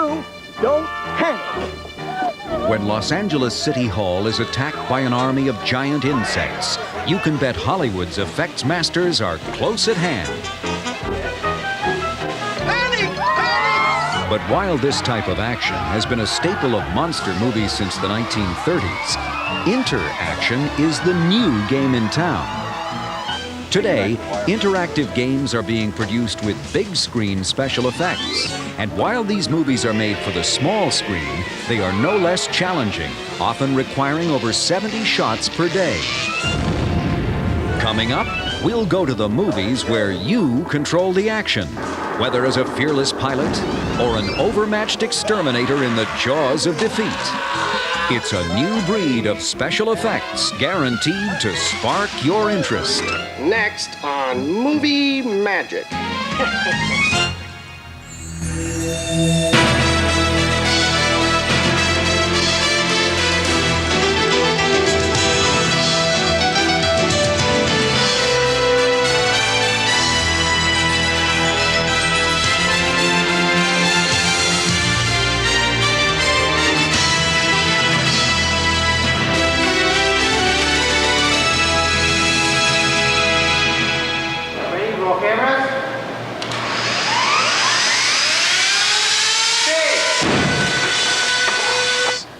do, don't panic. When Los Angeles City Hall is attacked by an army of giant insects, you can bet Hollywood's effects masters are close at hand. Panic! Panic! But while this type of action has been a staple of monster movies since the 1930s, interaction is the new game in town. Today, interactive games are being produced with big screen special effects. And while these movies are made for the small screen, they are no less challenging, often requiring over 70 shots per day. Coming up, we'll go to the movies where you control the action, whether as a fearless pilot or an overmatched exterminator in the jaws of defeat. It's a new breed of special effects guaranteed to spark your interest. Next on Movie Magic.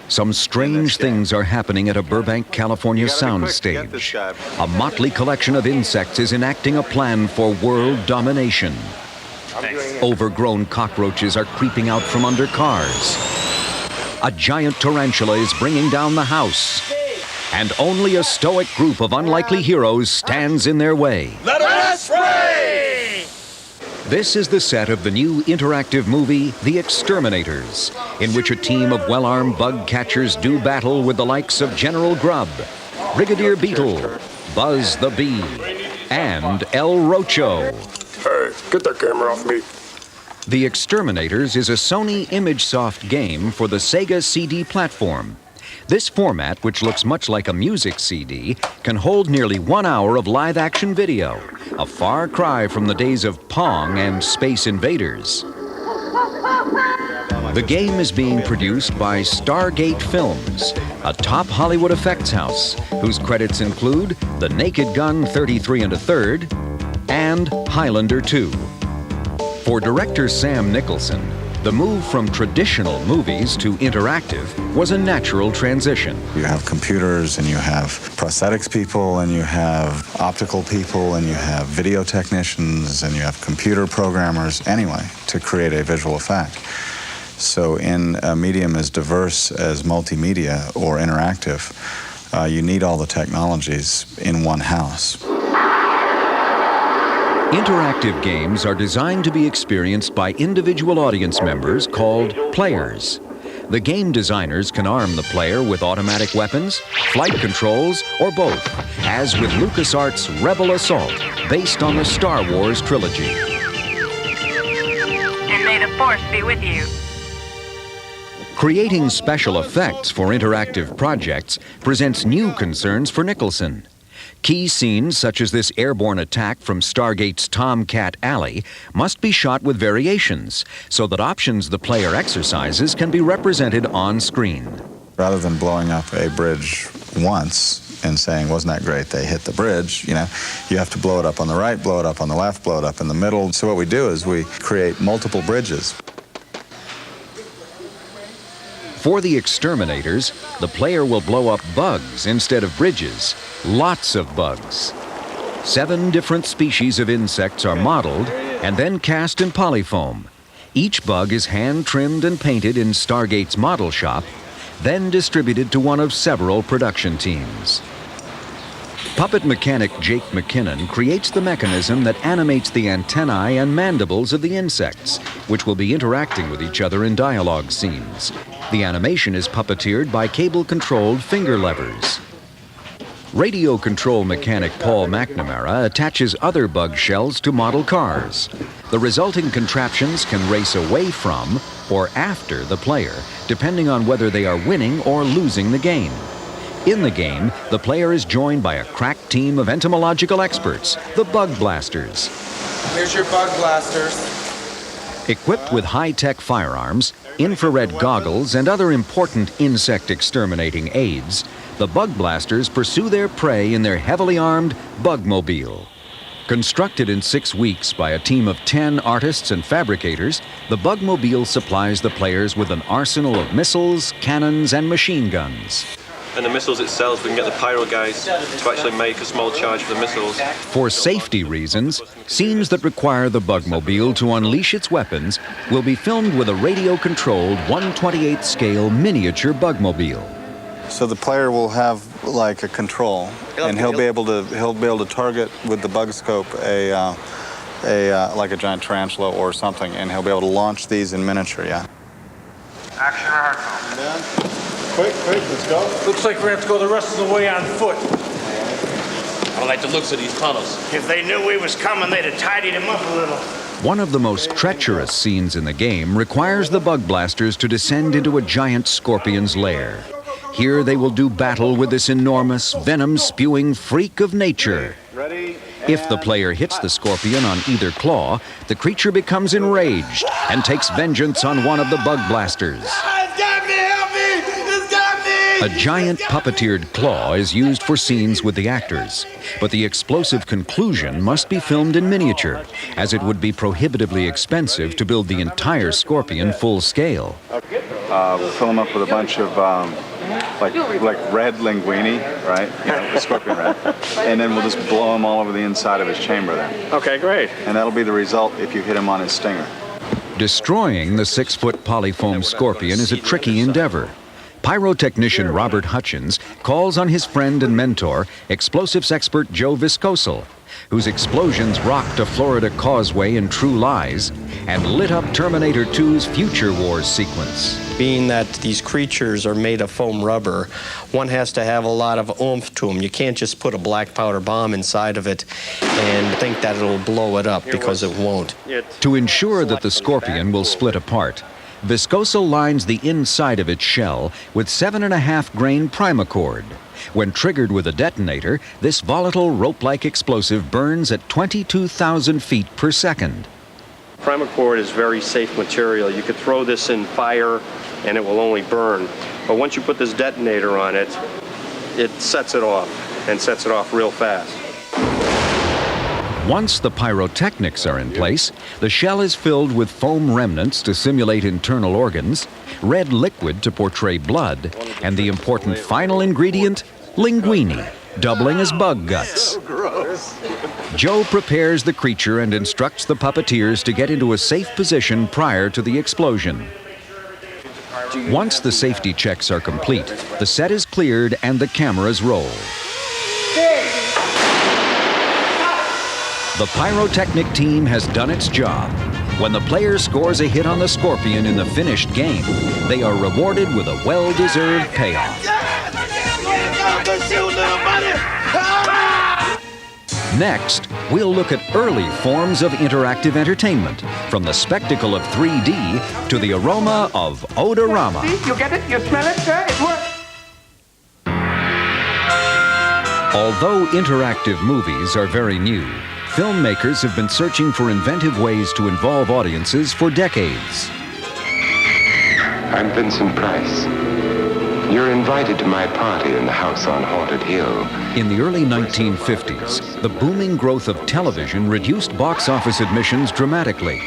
Some strange things are happening at a Burbank, California soundstage. A motley collection of insects is enacting a plan for world domination. Overgrown cockroaches are creeping out from under cars. A giant tarantula is bringing down the house. And only a stoic group of unlikely heroes stands in their way. Let us pray! This is the set of the new interactive movie, The Exterminators, in which a team of well-armed bug catchers do battle with the likes of General Grub, Brigadier Beetle, Buzz the Bee, and El Rocho. Hey, get that camera off me. The Exterminators is a Sony ImageSoft game for the Sega CD platform. This format, which looks much like a music CD, can hold nearly 1 hour of live-action video, a far cry from the days of Pong and Space Invaders. The game is being produced by Stargate Films, a top Hollywood effects house, whose credits include The Naked Gun 33 1/3 and Highlander 2. For director Sam Nicholson, the move from traditional movies to interactive was a natural transition. You have computers, and you have prosthetics people, and you have optical people, and you have video technicians, and you have computer programmers, anyway, to create a visual effect. So in a medium as diverse as multimedia or interactive, you need all the technologies in one house. Interactive games are designed to be experienced by individual audience members called players. The game designers can arm the player with automatic weapons, flight controls, or both, as with LucasArts' Rebel Assault, based on the Star Wars trilogy. And may the Force be with you. Creating special effects for interactive projects presents new concerns for Nicholson. Key scenes, such as this airborne attack from Stargate's Tomcat Alley, must be shot with variations, so that options the player exercises can be represented on screen. Rather than blowing up a bridge once and saying, wasn't that great, they hit the bridge, you have to blow it up on the right, blow it up on the left, blow it up in the middle. So what we do is we create multiple bridges. For the Exterminators, the player will blow up bugs instead of bridges. Lots of bugs. 7 different species of insects are modeled and then cast in polyfoam. Each bug is hand-trimmed and painted in Stargate's model shop, then distributed to one of several production teams. Puppet mechanic Jake McKinnon creates the mechanism that animates the antennae and mandibles of the insects, which will be interacting with each other in dialogue scenes. The animation is puppeteered by cable-controlled finger levers. Radio control mechanic Paul McNamara attaches other bug shells to model cars. The resulting contraptions can race away from or after the player, depending on whether they are winning or losing the game. In the game, the player is joined by a crack team of entomological experts, the Bug Blasters. Here's your Bug Blasters. Equipped with high-tech firearms, infrared goggles, and other important insect exterminating aids, the bug blasters pursue their prey in their heavily armed Bugmobile. Constructed in 6 weeks by a team of 10 artists and fabricators, the Bugmobile supplies the players with an arsenal of missiles, cannons, and machine guns. And the missiles itself, we can get the pyro guys to actually make a small charge for the missiles. For safety reasons, scenes that require the Bugmobile to unleash its weapons will be filmed with a radio-controlled 1/28 scale miniature Bugmobile. So the player will have like a control, and he'll be able to target with the bug scope like a giant tarantula or something, and he'll be able to launch these in miniature. Yeah. Action rehearsal. Quick, let's go. Looks like we're going to have to go the rest of the way on foot. I don't like the looks of these tunnels. If they knew we was coming, they'd have tidied him up a little. One of the most treacherous scenes in the game requires the bug blasters to descend into a giant scorpion's lair. Here they will do battle with this enormous, venom-spewing freak of nature. Ready? If the player hits the scorpion on either claw, the creature becomes enraged and takes vengeance on one of the bug blasters. It's got me! Help me! It's got me! A giant puppeteered claw is used for scenes with the actors, but the explosive conclusion must be filmed in miniature, as it would be prohibitively expensive to build the entire scorpion full scale. We'll fill them up with a bunch of like red linguini, right? You know, the scorpion red. And then we'll just blow them all over the inside of his chamber then. Okay, great. And that'll be the result if you hit him on his stinger. Destroying the 6-foot polyfoam scorpion is a tricky endeavor. Pyrotechnician Robert Hutchins calls on his friend and mentor, explosives expert Joe Viscosal, whose explosions rocked a Florida causeway in True Lies and lit up Terminator 2's Future Wars sequence. Being that these creatures are made of foam rubber, one has to have a lot of oomph to them. You can't just put a black powder bomb inside of it and think that it'll blow it up, because it won't. To ensure that the scorpion will split apart, Viscosal lines the inside of its shell with 7.5 grain primacord. When triggered with a detonator, this volatile rope-like explosive burns at 22,000 feet per second. Primacord is very safe material. You could throw this in fire and it will only burn. But once you put this detonator on it, it sets it off, and sets it off real fast. Once the pyrotechnics are in place, the shell is filled with foam remnants to simulate internal organs, red liquid to portray blood, and the important final ingredient, linguini, doubling as bug guts. Joe prepares the creature and instructs the puppeteers to get into a safe position prior to the explosion. Once the safety checks are complete, the set is cleared and the cameras roll. The pyrotechnic team has done its job. When the player scores a hit on the scorpion in the finished game, they are rewarded with a well-deserved payoff. Next, we'll look at early forms of interactive entertainment, from the spectacle of 3D to the aroma of odorama. See, you get it? You smell it, sir? It works. Although interactive movies are very new, filmmakers have been searching for inventive ways to involve audiences for decades. I'm Vincent Price. You're invited to my party in the house on Haunted Hill. In the early 1950s, the booming growth of television reduced box office admissions dramatically.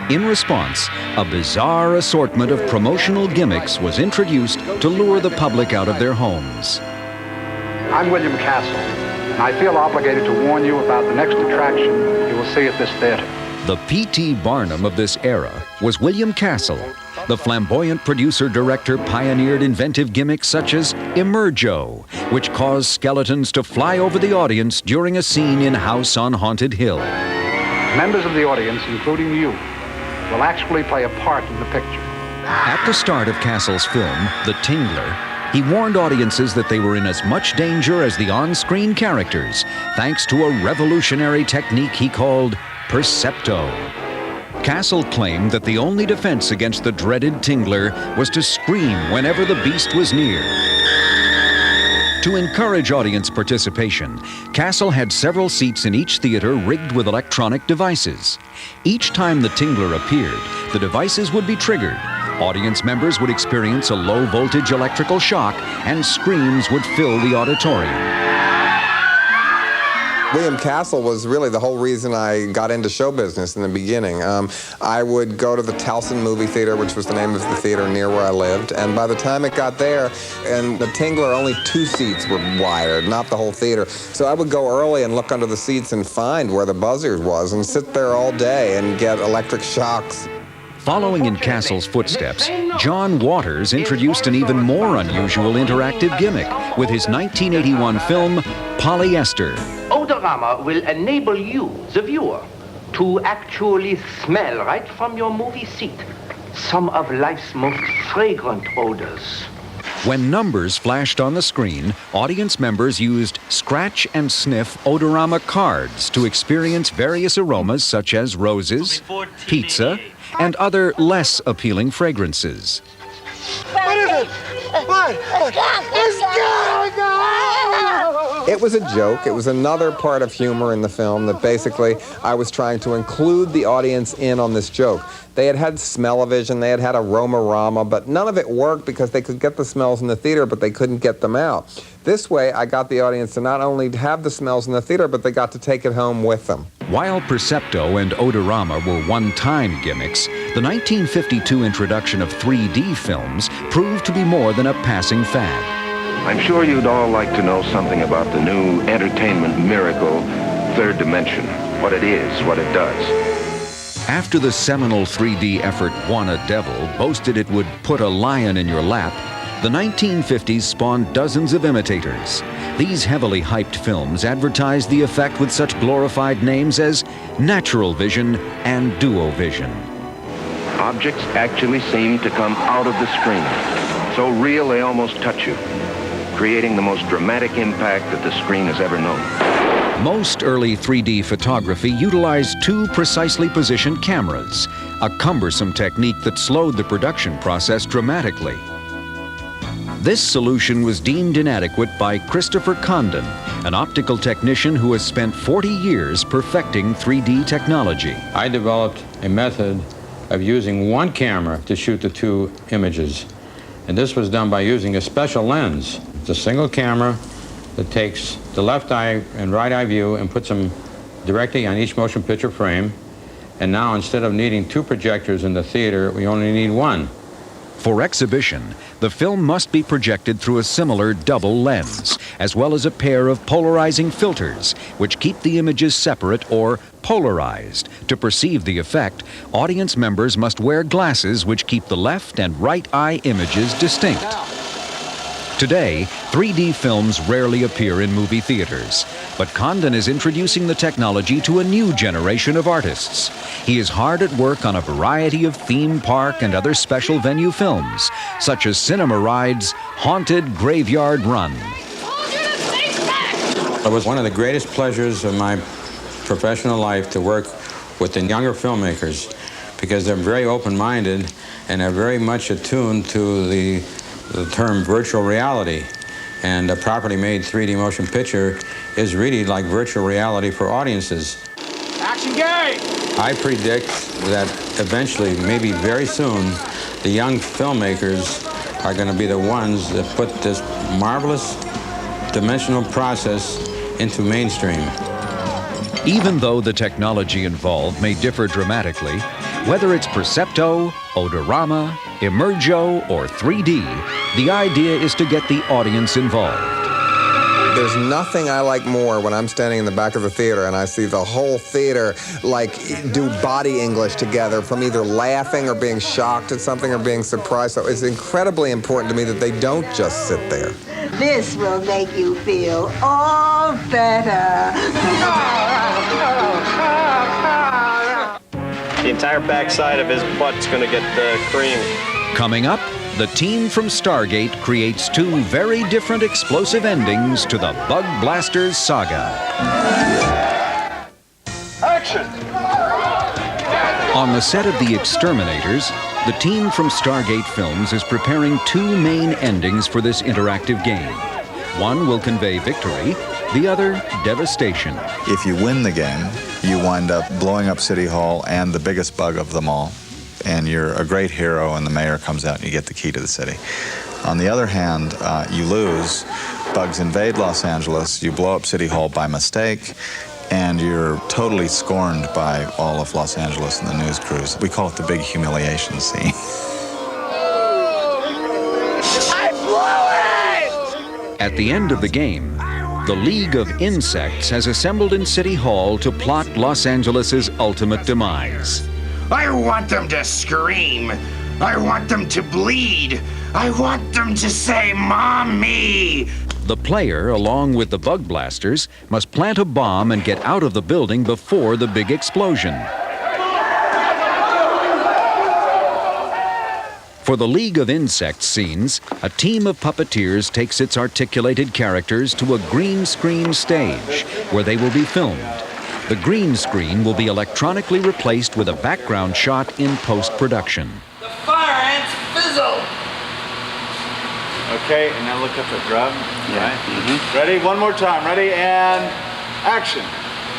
In response, a bizarre assortment of promotional gimmicks was introduced to lure the public out of their homes. I'm William Castle, and I feel obligated to warn you about the next attraction you will see at this theater. The P.T. Barnum of this era was William Castle. The flamboyant producer-director pioneered inventive gimmicks such as Emergo, which caused skeletons to fly over the audience during a scene in House on Haunted Hill. Members of the audience, including you, will actually play a part in the picture. At the start of Castle's film, The Tingler, he warned audiences that they were in as much danger as the on-screen characters, thanks to a revolutionary technique he called Percepto. Castle claimed that the only defense against the dreaded Tingler was to scream whenever the beast was near. To encourage audience participation, Castle had several seats in each theater rigged with electronic devices. Each time the tingler appeared, the devices would be triggered. Audience members would experience a low-voltage electrical shock, and screams would fill the auditorium. William Castle was really the whole reason I got into show business in the beginning. I would go to the Towson Movie Theater, which was the name of the theater near where I lived, and by the time it got there, and the tingler, only 2 seats were wired, not the whole theater. So I would go early and look under the seats and find where the buzzer was and sit there all day and get electric shocks. Following in Castle's footsteps, John Waters introduced an even more unusual interactive gimmick with his 1981 film, Polyester. Odorama will enable you, the viewer, to actually smell right from your movie seat some of life's most fragrant odors. When numbers flashed on the screen, audience members used scratch and sniff odorama cards to experience various aromas such as roses, pizza, and other less appealing fragrances. What is it? What? Let's go! It was a joke. It was another part of humor in the film that basically I was trying to include the audience in on this joke. They had smell-o-vision, they had aroma-rama, but none of it worked because they could get the smells in the theater, but they couldn't get them out. This way, I got the audience to not only have the smells in the theater, but they got to take it home with them. While Percepto and Odorama were one-time gimmicks, the 1952 introduction of 3D films proved to be more than a passing fad. I'm sure you'd all like to know something about the new entertainment miracle, Third Dimension. What it is, what it does. After the seminal 3D effort Wanna Devil boasted it would put a lion in your lap, the 1950s spawned dozens of imitators. These heavily hyped films advertised the effect with such glorified names as Natural Vision and Duo Vision. Objects actually seem to come out of the screen, so real they almost touch you, creating the most dramatic impact that the screen has ever known. Most early 3D photography utilized 2 precisely positioned cameras, a cumbersome technique that slowed the production process dramatically. This solution was deemed inadequate by Christopher Condon, an optical technician who has spent 40 years perfecting 3D technology. I developed a method of using one camera to shoot the 2 images. And this was done by using a special lens. It's a single camera that takes the left eye and right eye view and puts them directly on each motion picture frame. And now, instead of needing 2 projectors in the theater, we only need 1. For exhibition, the film must be projected through a similar double lens, as well as a pair of polarizing filters, which keep the images separate or polarized. To perceive the effect, audience members must wear glasses which keep the left and right eye images distinct. Today, 3D films rarely appear in movie theaters, but Condon is introducing the technology to a new generation of artists. He is hard at work on a variety of theme park and other special venue films, such as cinema rides Haunted Graveyard Run. It was one of the greatest pleasures of my professional life to work with the younger filmmakers, because they're very open-minded and are very much attuned to the term virtual reality. And a properly made 3D motion picture is really like virtual reality for audiences. Action game! I predict that eventually, maybe very soon, the young filmmakers are going to be the ones that put this marvelous dimensional process into mainstream. Even though the technology involved may differ dramatically, whether it's Percepto, Odorama, Emergo, or 3D, the idea is to get the audience involved. There's nothing I like more when I'm standing in the back of the theater and I see the whole theater do body English together from either laughing or being shocked at something or being surprised. So it's incredibly important to me that they don't just sit there. This will make you feel all better. The entire backside of his butt's going to get cream. Coming up, the team from Stargate creates 2 very different explosive endings to the Bug Blasters saga. Action! On the set of The Exterminators, the team from Stargate Films is preparing 2 main endings for this interactive game. One will convey victory, the other devastation. If you win the game, you wind up blowing up City Hall and the biggest bug of them all, and you're a great hero and the mayor comes out and you get the key to the city. On the other hand, you lose, bugs invade Los Angeles, you blow up City Hall by mistake, and you're totally scorned by all of Los Angeles and the news crews. We call it the big humiliation scene. I blew it! At the end of the game, the League of Insects has assembled in City Hall to plot Los Angeles' ultimate demise. I want them to scream. I want them to bleed. I want them to say, "Mommy!" The player, along with the bug blasters, must plant a bomb and get out of the building before the big explosion. For the League of Insects scenes, a team of puppeteers takes its articulated characters to a green screen stage where they will be filmed. The green screen will be electronically replaced with a background shot in post-production. The fire ants fizzle! Okay, and now look at the drum. Right? Ready? One more time. Ready? And action.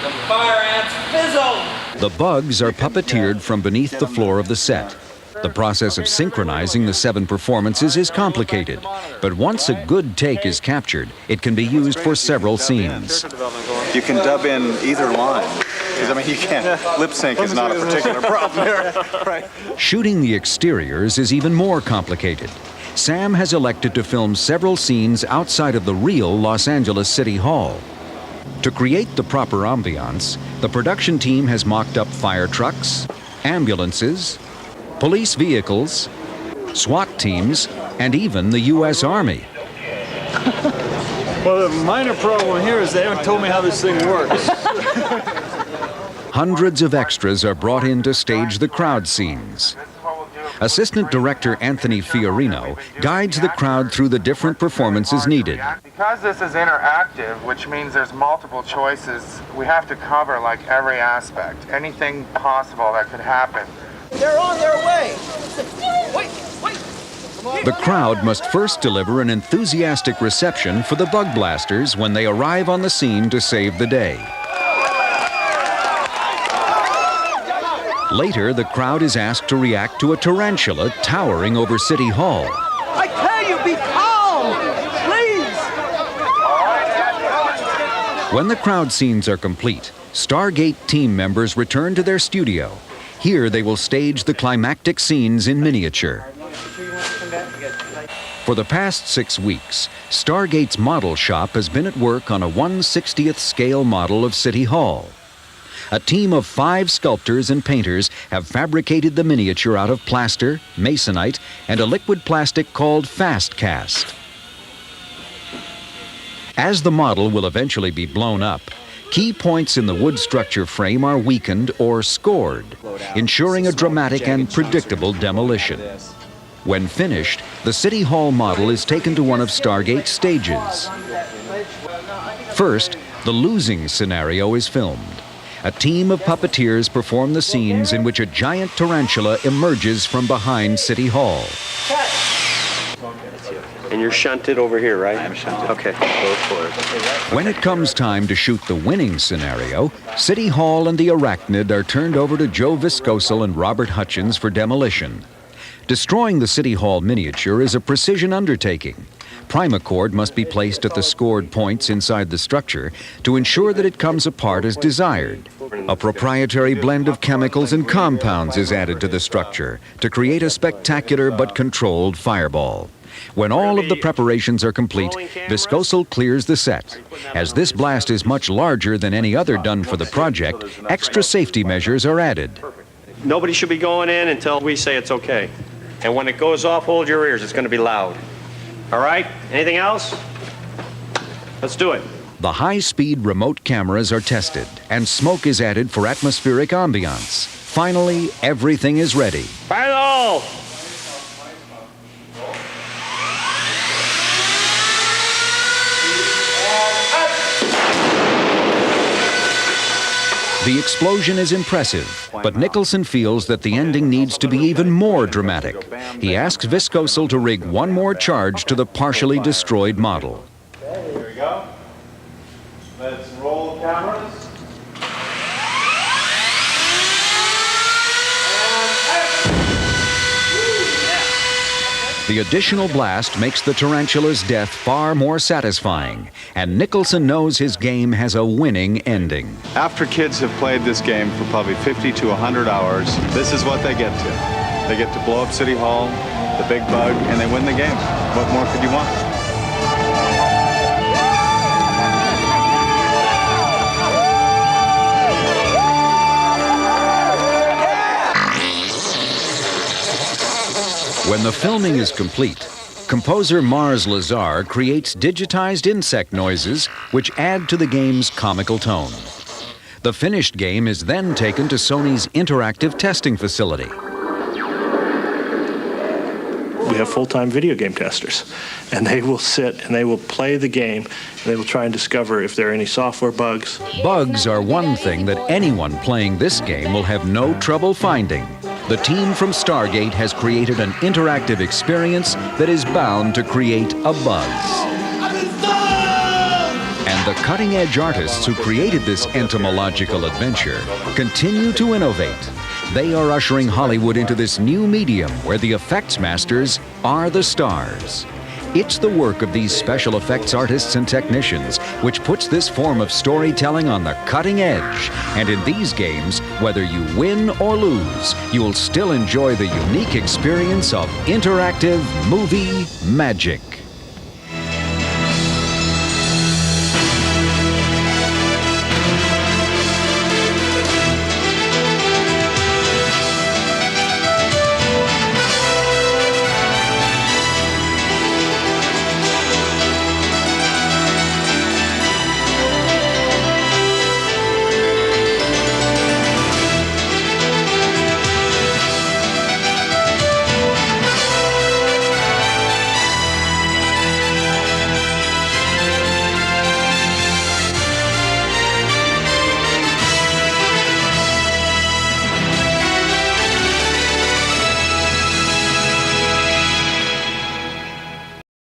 The fire ants fizzle! The bugs are puppeteered from beneath the floor of the set. The process of synchronizing the 7 performances is complicated, but once a good take is captured, it can be used for several scenes. You can dub in either line. Because, I mean, you can't. Lip sync is not a particular problem here. Right? Shooting the exteriors is even more complicated. Sam has elected to film several scenes outside of the real Los Angeles City Hall. To create the proper ambiance, the production team has mocked up fire trucks, ambulances, police vehicles, SWAT teams, and even the U.S. Army. Well, the minor problem here is they haven't told me how this thing works. Hundreds of extras are brought in to stage the crowd scenes. Assistant Director Anthony Fiorino guides the crowd through the different performances needed. Because this is interactive, which means there's multiple choices, we have to cover like every aspect, anything possible that could happen. They're on their way! Wait! The crowd must first deliver an enthusiastic reception for the bug blasters when they arrive on the scene to save the day. Later, the crowd is asked to react to a tarantula towering over City Hall. I tell you, be calm! Please! When the crowd scenes are complete, Stargate team members return to their studio. Here they will stage the climactic scenes in miniature. For the past 6 weeks, Stargate's model shop has been at work on a 1/60th scale model of City Hall. A team of 5 sculptors and painters have fabricated the miniature out of plaster, masonite, and a liquid plastic called fast cast. As the model will eventually be blown up, key points in the wood structure frame are weakened or scored, ensuring a dramatic and predictable demolition. When finished, the City Hall model is taken to one of Stargate's stages. First, the losing scenario is filmed. A team of puppeteers perform the scenes in which a giant tarantula emerges from behind City Hall. And you're shunted over here, right? I'm shunted. Okay, go for it. When it comes time to shoot the winning scenario, City Hall and the arachnid are turned over to Joe Viscosal and Robert Hutchins for demolition. Destroying the City Hall miniature is a precision undertaking. Primacord must be placed at the scored points inside the structure to ensure that it comes apart as desired. A proprietary blend of chemicals and compounds is added to the structure to create a spectacular but controlled fireball. When all of the preparations are complete, Viscosal clears the set. As this blast is much larger than any other done for the project, extra safety measures are added. Nobody should be going in until we say it's okay. And when it goes off, hold your ears. It's going to be loud. All right? Anything else? Let's do it. The high-speed remote cameras are tested, and smoke is added for atmospheric ambiance. Finally, everything is ready. Final! The explosion is impressive, but Nicholson feels that the ending needs to be even more dramatic. He asks Viscosal to rig one more charge to the partially destroyed model. The additional blast makes the tarantula's death far more satisfying, and Nicholson knows his game has a winning ending. After kids have played this game for probably 50 to 100 hours, this is what they get to. They get to blow up City Hall, the big bug, and they win the game. What more could you want? When the filming is complete, composer Mars Lazar creates digitized insect noises which add to the game's comical tone. The finished game is then taken to Sony's interactive testing facility. We have full-time video game testers, and they will sit and they will play the game, and they will try and discover if there are any software bugs. Bugs are one thing that anyone playing this game will have no trouble finding. The team from Stargate has created an interactive experience that is bound to create a buzz. And the cutting-edge artists who created this entomological adventure continue to innovate. They are ushering Hollywood into this new medium where the effects masters are the stars. It's the work of these special effects artists and technicians which puts this form of storytelling on the cutting edge. And in these games, whether you win or lose, you'll still enjoy the unique experience of interactive movie magic.